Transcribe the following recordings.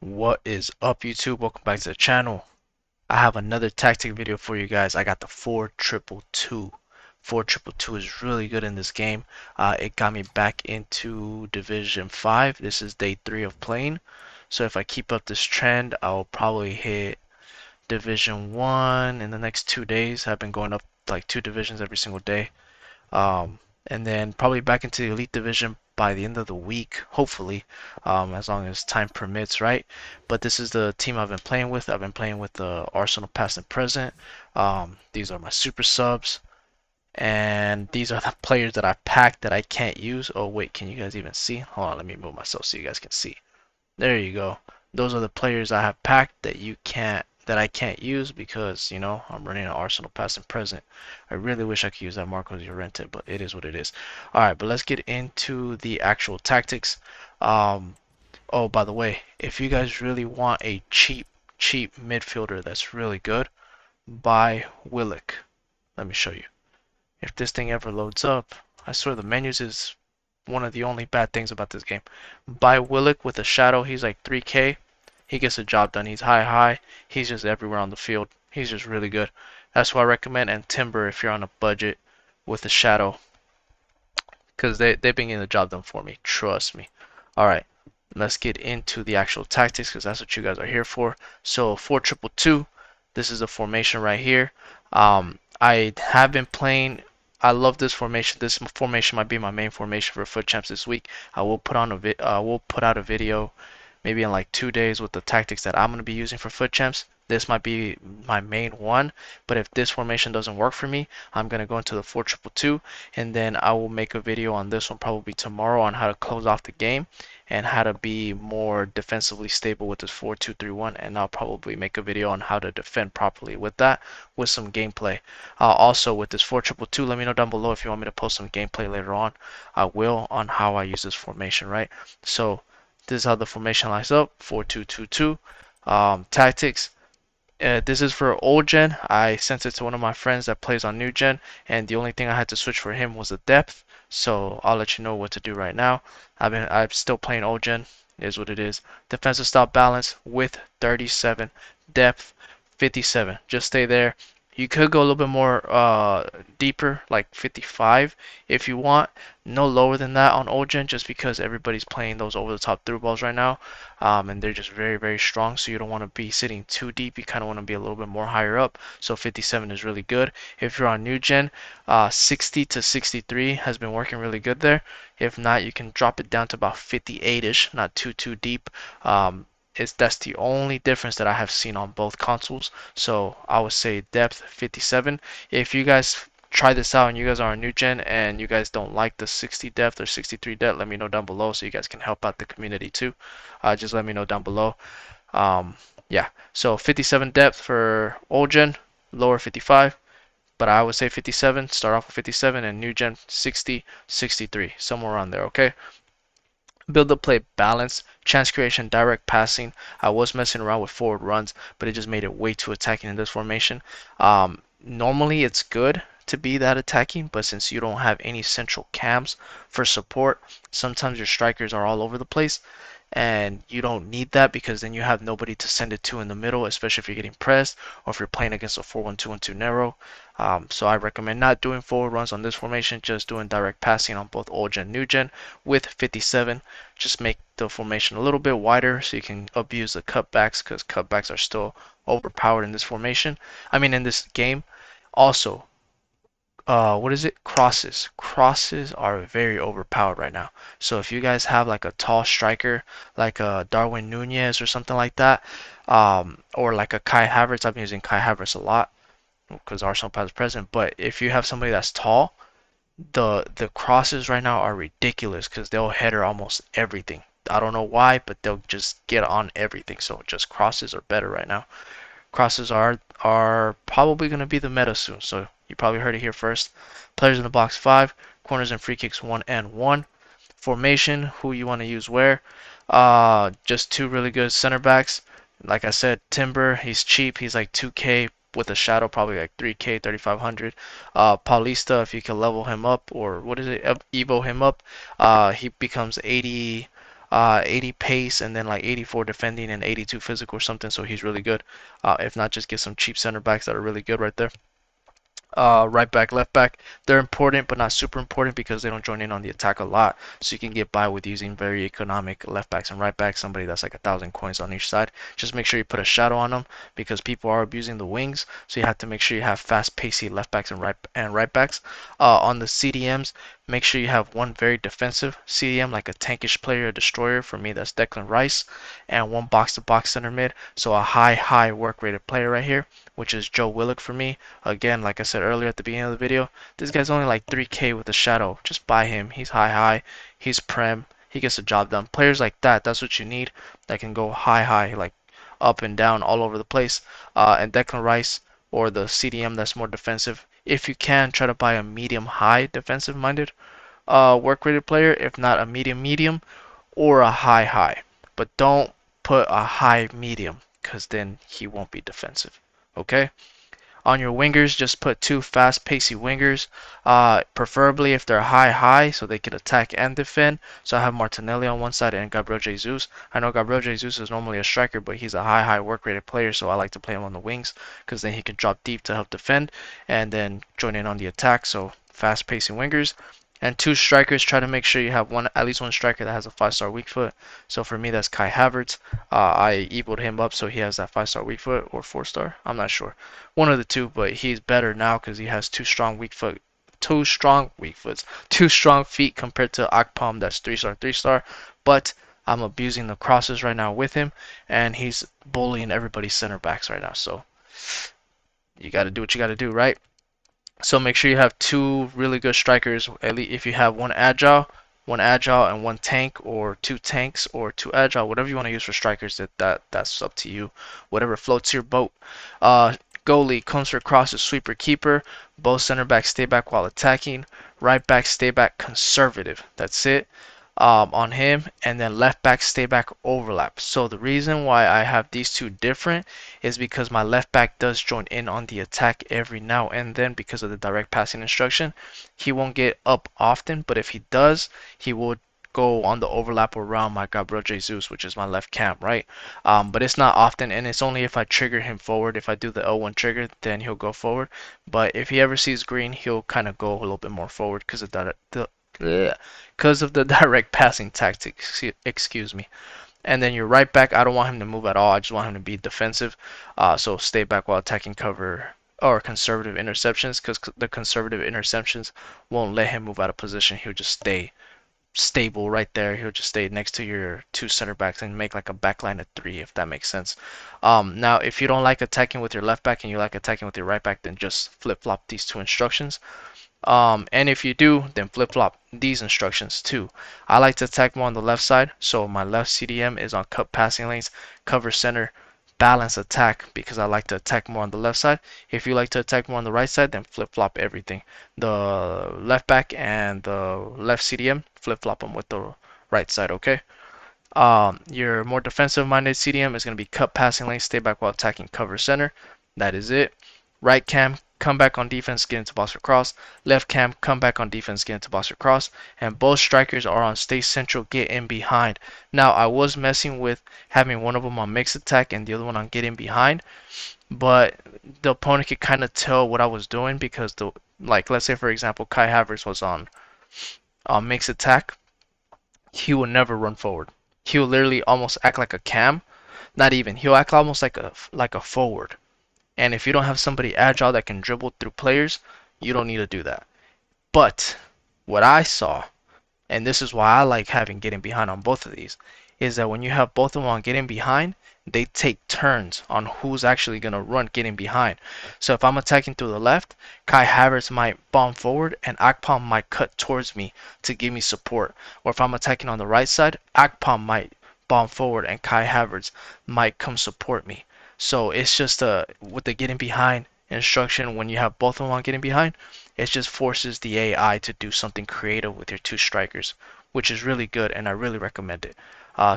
What is up, YouTube? Welcome back to the channel. I have another tactic video for you guys. I got the 4-2-2. 4-2-2 is really good in this game. It got me back into Division 5. This is day 3 of playing. So if I keep up this trend, I'll probably hit Division 1 in the next 2 days. I've been going up like 2 divisions every single day. And then probably back into the Elite Division by the end of the week, hopefully, as long as time permits, right? But this is the team I've been playing with. I've been playing with the Arsenal past and present. These are my super subs, and these are the players that I packed that I can't use. Oh wait, can you guys even see? Hold on, let me move myself so you guys can see. There you go. Those are the players I have packed that I can't use because, I'm running an Arsenal past and present. I really wish I could use that Marcos Llorente, but it is what it is. Alright, but let's get into the actual tactics. Oh, by the way, if you guys really want a cheap midfielder that's really good, buy Willock. Let me show you. If this thing ever loads up, I swear the menus is one of the only bad things about this game. Buy Willock with a shadow, he's like 3k. He gets the job done. He's high. He's just everywhere on the field. He's just really good. That's what I recommend. And Timber if you're on a budget with a shadow. Because they've been getting the job done for me. Trust me. Alright. Let's get into the actual tactics because that's what you guys are here for. So 4-2-2. This is a formation right here. I have been playing. I love this formation. This formation might be my main formation for Foot Champs this week. I will put out a video maybe in like 2 days with the tactics that I'm going to be using for Foot Champs. This might be my main one, but if this formation doesn't work for me, I'm going to go into the 4-2-2, and then I will make a video on this one probably tomorrow on how to close off the game and how to be more defensively stable with this 4-2-3-1, and I'll probably make a video on how to defend properly with that with some gameplay. Also with this 4-2-2, let me know down below if you want me to post some gameplay later on. I will, on how I use this formation, right? So this is how the formation lines up, 4-2-2-2. Tactics. This is for old gen. I sent it to one of my friends that plays on new gen, and the only thing I had to switch for him was the depth. So I'll let you know what to do right now. I'm still playing old gen. It is what it is. Defensive style balance with 37, depth 57. Just stay there. You could go a little bit more deeper, like 55 if you want. No lower than that on old gen, just because everybody's playing those over the top through balls right now, and they're just very strong. So you don't want to be sitting too deep. You kind of want to be a little bit more higher up. So 57 is really good. If you're on new gen, 60 to 63 has been working really good there. If not, you can drop it down to about 58ish, not too deep. That's the only difference that I have seen on both consoles. So I would say depth 57. If you guys try this out and you guys are on new gen and you guys don't like the 60 depth or 63 depth, let me know down below so you guys can help out the community too. Just let me know down below. Yeah, so 57 depth for old gen, lower 55, but I would say 57. Start off with 57, and new gen 60, 63, somewhere around there. Okay. Build up play balance, chance creation, direct passing. I was messing around with forward runs, but it just made it way too attacking in this formation. Normally it's good to be that attacking, but since you don't have any central cams for support, sometimes your strikers are all over the place, and you don't need that because then you have nobody to send it to in the middle, especially if you're getting pressed or if you're playing against a 4-1-2-1-2 narrow. So I recommend not doing forward runs on this formation, just doing direct passing on both old gen, new gen with 57. Just make the formation a little bit wider so you can abuse the cutbacks because cutbacks are still overpowered in this formation. I mean, in this game. Also, what is it? Crosses. Crosses are very overpowered right now. So if you guys have like a tall striker, like a Darwin Nunez or something like that, or like a Kai Havertz, I've been using Kai Havertz a lot because Arsenal past present. But if you have somebody that's tall, the crosses right now are ridiculous because they'll header almost everything. I don't know why, but they'll just get on everything. So just crosses are better right now. Crosses are probably going to be the meta soon, so you probably heard it here first. Players in the box 5, corners and free kicks 1 and 1. Formation, who you want to use where. Just two really good center backs. Like I said, Timber, he's cheap. He's like 2k with a shadow, probably like 3k, 3500. Paulista, if you can level him up, or what is it, Evo him up, he becomes 80. 80 pace and then like 84 defending and 82 physical or something. So he's really good. If not, just get some cheap center backs that are really good right there. Right back, left back. They're important, but not super important because they don't join in on the attack a lot. So you can get by with using very economic left backs and right backs. Somebody that's like 1,000 coins on each side. Just make sure you put a shadow on them because people are abusing the wings. So you have to make sure you have fast, pacey left backs and right backs. On the CDMs, make sure you have one very defensive CDM, like a tankish player, a destroyer. For me, that's Declan Rice, and one box-to-box center mid. So a high work rated player right here, which is Joe Willock for me. Again, like I said earlier at the beginning of the video, this guy's only like 3K with a shadow. Just buy him. He's high. He's prem. He gets the job done. Players like that, that's what you need. That can go high, like up and down all over the place. And Declan Rice or the CDM that's more defensive. If you can, try to buy a medium-high defensive-minded work rated player. If not, a medium or a high. But don't put a high medium because then he won't be defensive. Okay? On your wingers, just put two fast pacey wingers, preferably if they're high so they can attack and defend. So I have Martinelli on one side and Gabriel Jesus. I know Gabriel Jesus is normally a striker, but he's a high work rated player, so I like to play him on the wings because then he can drop deep to help defend and then join in on the attack. So fast pacey wingers. And two strikers, try to make sure you have at least one striker that has a 5-star weak foot. So for me, that's Kai Havertz. I eviled him up so he has that 5-star weak foot or 4-star. I'm not sure. One of the two, but he's better now because he has two strong weak foots, two strong feet compared to Akpom that's 3-star, 3-star. But I'm abusing the crosses right now with him, and he's bullying everybody's center backs right now. So you got to do what you got to do, right? So make sure you have two really good strikers. At least if you have one agile and one tank, or two tanks or two agile, whatever you want to use for strikers, that's up to you. Whatever floats your boat. Goalie comes for crosses, sweeper, keeper. Both center backs stay back while attacking. Right back stay back conservative. That's it. On him, and then left back stay back overlap. So the reason why I have these two different is because my left back does join in on the attack every now and then because of the direct passing instruction. He won't get up often, but if he does, he will go on the overlap around my Gabriel Jesus, which is my left cam, right? But it's not often, and it's only if I trigger him forward. If I do the L1 trigger, then he'll go forward. But if he ever sees green, he'll kind of go a little bit more forward because of the direct passing tactics, excuse me. And then your right back, I don't want him to move at all. I just want him to be defensive. So stay back while attacking, cover, or conservative interceptions, because the conservative interceptions won't let him move out of position. He'll just stay stable right there. He'll just stay next to your two center backs and make like a back line of three, if that makes sense. Now, if you don't like attacking with your left back and you like attacking with your right back, then just flip-flop these two instructions. And if you do, then flip-flop these instructions too. I like to attack more on the left side, so my left CDM is on cut passing lanes, cover center, balance attack, because I like to attack more on the left side. If you like to attack more on the right side, then flip-flop everything. The left back and the left CDM, flip-flop them with the right side, okay? Your more defensive-minded CDM is going to be cut passing lanes, stay back while attacking, cover center. That is it. Right cam, come back on defense, get into box or cross. Left cam, come back on defense, get into box or cross. And both strikers are on stay central, get in behind. Now, I was messing with having one of them on mix attack and the other one on get in behind, but the opponent could kind of tell what I was doing because let's say for example Kai Havertz was on mix attack, he will never run forward. He will literally almost act like a cam, not even. He'll act almost like a forward. And if you don't have somebody agile that can dribble through players, you don't need to do that. But what I saw, and this is why I like having getting behind on both of these, is that when you have both of them on getting behind, they take turns on who's actually going to run getting behind. So if I'm attacking through the left, Kai Havertz might bomb forward and Akpom might cut towards me to give me support. Or if I'm attacking on the right side, Akpom might bomb forward and Kai Havertz might come support me. So it's just with the getting behind instruction, when you have both of them on getting behind, it just forces the AI to do something creative with your two strikers, which is really good and I really recommend it.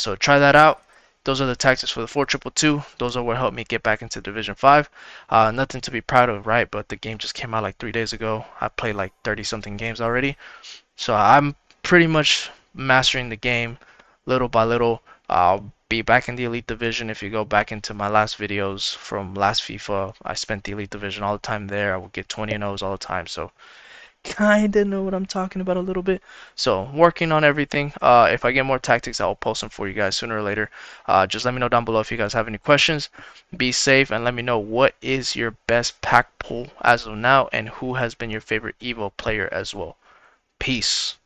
So try that out. Those are the tactics for the 4222. Those are what helped me get back into Division 5. Nothing to be proud of, right? But the game just came out like 3 days ago. I played like 30 something games already. So I'm pretty much mastering the game. little by little. I'll be back in the Elite Division. If you go back into my last videos from last FIFA, I spent the Elite Division all the time there. I would get 20 and O's all the time. So kinda know what I'm talking about a little bit. So working on everything. If I get more tactics, I will post them for you guys sooner or later. Just let me know down below if you guys have any questions. Be safe and let me know what is your best pack pull as of now and who has been your favorite Evo player as well. Peace.